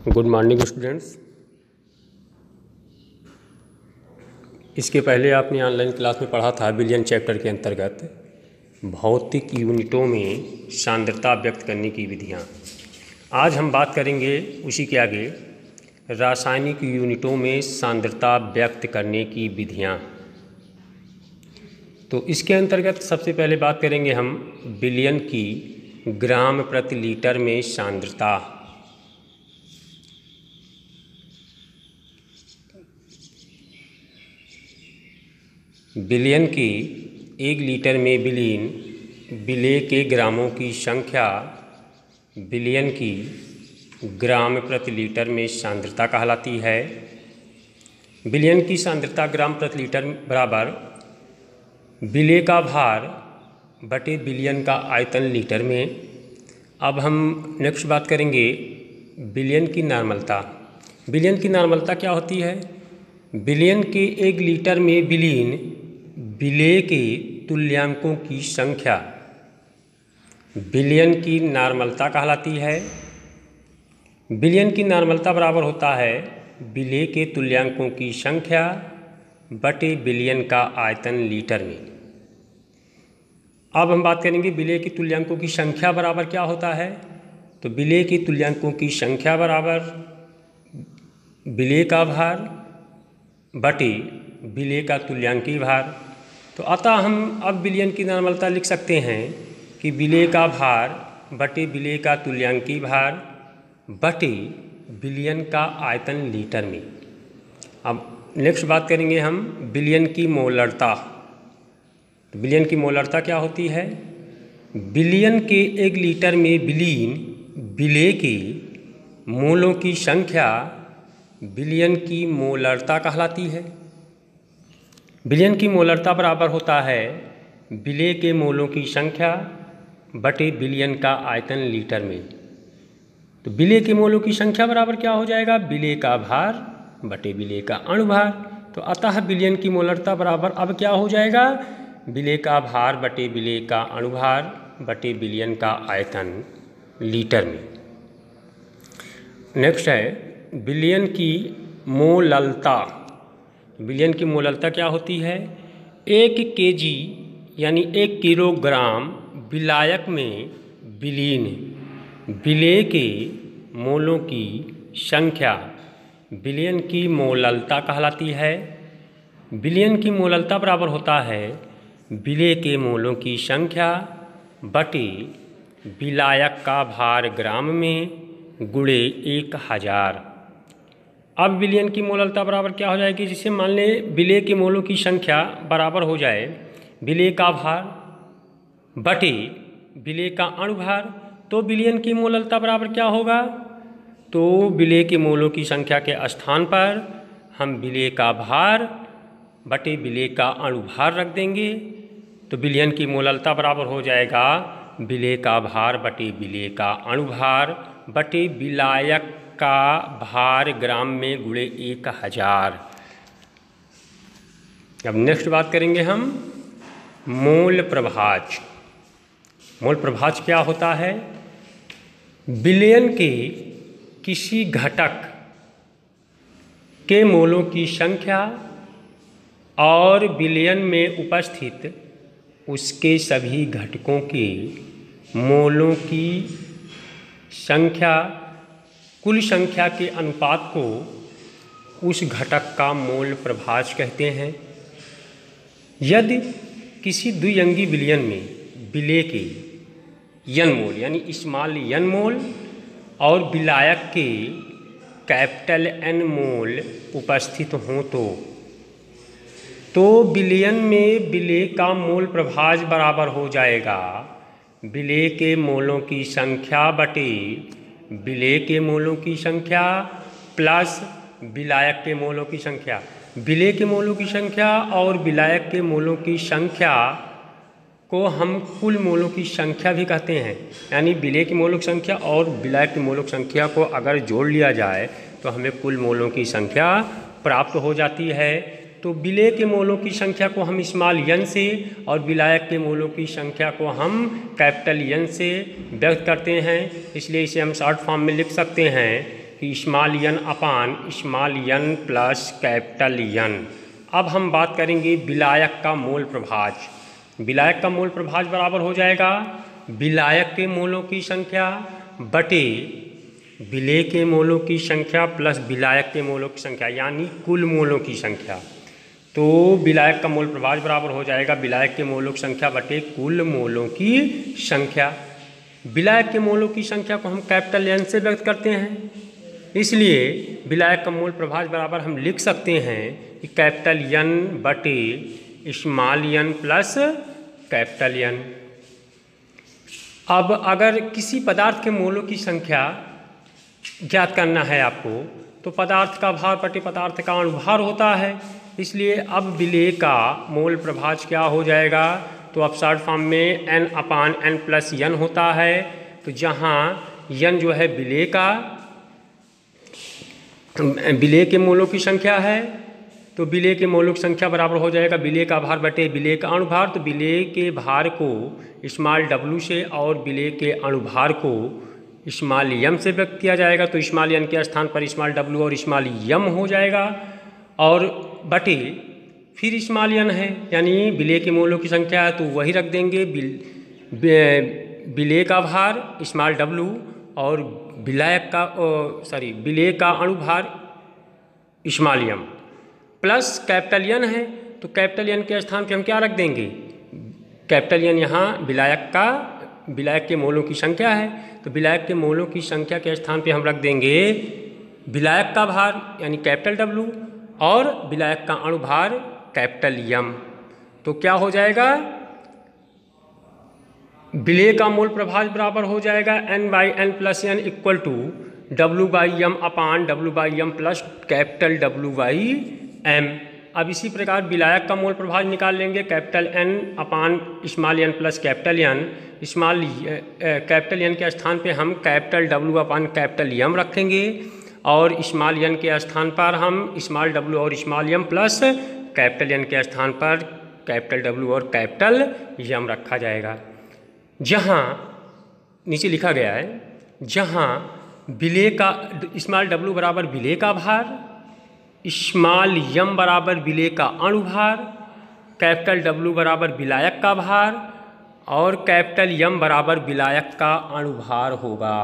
Good morning students. इसके पहले आपने ऑनलाइन क्लास में पढ़ा था बिलियन चैप्टर के अंतर्गत भौतिक यूनिटों में सांद्रता व्यक्त करने की विधियाँ। आज हम बात करेंगे उसी के आगे रासायनिक यूनिटों में सांद्रता व्यक्त करने की विधियाँ। तो इसके अंतर्गत सबसे पहले बात करेंगे हम बिलियन की ग्राम प्रति लीटर में सांद्रता। बिलियन की 1 लीटर में विलेय के ग्रामों की संख्या बिलियन की ग्राम प्रति लीटर में सांद्रता कहलाती है। बिलियन की सांद्रता ग्राम प्रति लीटर बराबर विलेय का भार बटे बिलियन का आयतन लीटर में। अब हम नेक्स्ट बात करेंगे बिलियन की नॉर्मलता। बिलियन की नॉर्मलता क्या होती है? बिलियन के 1 लीटर में विलेय के तुल्यांकों की संख्या बिलियन की नॉर्मलता कहलाती है। बिलियन की नॉर्मलता बराबर होता है विलेय के तुल्यांकों की संख्या बटे बिलियन का आयतन लीटर में। अब हम बात करेंगे विलेय के तुल्यांकों की संख्या बराबर क्या होता है। तो विलेय के तुल्यांकों की संख्या बराबर विलेय का भार बटे विलेय का तुल्यांकी भार। तो अतः हम अब बिलियन की नॉर्मलता लिख सकते हैं कि विलेय का भार बटे विलेय का तुल्यांकी भार बटे बिलियन का आयतन लीटर में। अब नेक्स्ट बात करेंगे हम बिलियन की मोलरता। तो बिलियन की मोलरता क्या होती है? बिलियन के 1 लीटर में विलेय के मोलों की संख्या बिलियन की मोलरता कहलाती है। बिलियन की मोलरता बराबर होता है विलेय के मोलों की संख्या बटे बिलियन का आयतन लीटर में। तो विलेय के मोलों की संख्या बराबर क्या हो जाएगा? विलेय का भार बटे विलेय का अणुभार। तो अतः बिलियन की मोलरता बराबर अब क्या हो जाएगा? विलेय का भार बटे विलेय का अणुभार बटे बिलियन का आयतन लीटर में। नेक्स्ट है बिलियन की मोललता। बिलियन की मोललता क्या होती है? 1 केजी यानी 1 किलोग्राम विलायक में विलीन विलेय के मोलों की संख्या बिलियन की मोललता कहलाती है। बिलियन की मोललता बराबर होता है विलेय के मोलों की संख्या बटे विलायक का भार ग्राम में गुणे 1000। अब बिलियन की मोललता बराबर क्या हो जाएगी? जिसे मान लें विलेय के मोलों की संख्या बराबर हो जाए विलेय का भार बटे विलेय का अणुभार, तो बिलियन की मोललता बराबर क्या होगा? तो विलेय के मोलों की संख्या के स्थान पर हम विलेय का भार बटे विलेय का अणुभार रख देंगे। तो बिलियन की मोललता बराबर हो जाएगा विलेय का भार बटे विलेय का अणुभार बटे विलायक का भार ग्राम में गुणे 1000। अब नेक्स्ट बात करेंगे हम मोल प्रभाज। मोल प्रभाज क्या होता है? विलयन के किसी घटक के मोलों की संख्या और विलयन में उपस्थित उसके सभी घटकों के मोलों की संख्या कुल संख्या के अनुपात को उस घटक का मोल प्रभाज कहते हैं। यदि किसी द्विअंगी विलयन में विलेय के n मोल यानी स्मॉल n मोल और विलायक के कैपिटल N मोल उपस्थित हों तो विलयन में विलेय का मोल प्रभाज बराबर हो जाएगा विलेय के मोलों की संख्या बटे विलेय के मोलों की संख्या प्लस विलायक के मोलों की संख्या। विलेय के मोलों की संख्या और विलायक के मोलों की संख्या को हम कुल मोलों की संख्या भी कहते हैं। यानी विलेय के मोलों की संख्या और विलायक के मोलों की संख्या को अगर जोड़ लिया जाए तो हमें कुल मोलों की संख्या प्राप्त हो जाती है। तो विलेय के मोलों की संख्या को हम स्मॉल n से और विलायक के मोलों की संख्या को हम कैपिटल N से व्यक्त करते हैं। इसलिए इसे हम शॉर्ट फॉर्म में लिख सकते हैं कि स्मॉल यन अपान स्मॉल यन प्लस कैपिटल यन। अब हम बात करेंगे विलायक का मोल प्रभाज। विलायक का मोल प्रभाज बराबर हो जाएगा विलायक के मोलों की संख्या बटे विलेय के मोलों की संख्या प्लस विलायक के मोलों की संख्या, यानी कुल मोलों की संख्या। तो विलायक का मोल प्रभाज बराबर हो जाएगा विलायक के मोलों की संख्या बटे कुल मोलों की संख्या। विलायक के मोलों की संख्या को हम कैपिटल एन से व्यक्त करते हैं, इसलिए विलायक का मोल प्रभाज बराबर हम लिख सकते हैं कि कैपिटल एन बटे small n plus capital n. अब अगर किसी पदार्थ के मोलों की संख्या ज्ञात करना है आपको, तो पदार्थ का भार बटे पदार्थ का अणुभार होता है, इसलिए अब विलेय का मोल प्रभाज क्या हो जाएगा, तो अपसाइड फॉर्म में n अपान n प्लस यन होता है। तो जहाँ यन जो है विलेय के मोलों की संख्या है, तो विलेय के मोलों की संख्या बराबर हो जाएगा विलेय का भार बटे विलेय का अणुभार। तो विलेय के भार को स्मॉल w से और विलेय के अणुभार को स्मॉल m से व्यक्त किया जाएगा। तो स्मॉल n के स्थान पर स्मॉल w और स्मॉल m हो जाएगा, और बटे फिर स्मॉल n है, यानी विलेय के मोलों की संख्या है तो वही रख देंगे। विलेय का भार स्मॉल w और विलेय का अणुभार small m plus capital N है, तो कैपिटल एन के स्थान पे हम क्या रख देंगे, कैपिटल एन यहाँ विलायक के मोलों की संख्या है, तो विलायक के मोलों की संख्या के स्थान पे हम रख देंगे विलायक का भार यानी कैपिटल W और विलायक का अणुभार कैपिटल M। तो क्या हो जाएगा, विलेय का मोल प्रभाज बराबर हो जाएगा n/n plus n equal to W/m अपान W/m प्लस कैपिटल W/m। अब इसी प्रकार विलायक का मोल प्रभाज निकाल लेंगे कैपिटल N अपान small n plus capital N। Capital N के स्थान पे हम कैपिटल W अपान कैपिटल M रखेंगे, और स्मॉल n के स्थान पर हम स्मॉल w और small m plus capital n के स्थान पर कैपिटल W और कैपिटल m रखा जाएगा। जहाँ नीचे लिखा गया है, जहाँ विलेय का स्मॉल w बराबर विलेय का भार, स्मॉल m बराबर विलेय का अणुभार, कैपिटल W बराबर विलायक का भार और कैपिटल M बराबर विलायक का अणुभार होगा।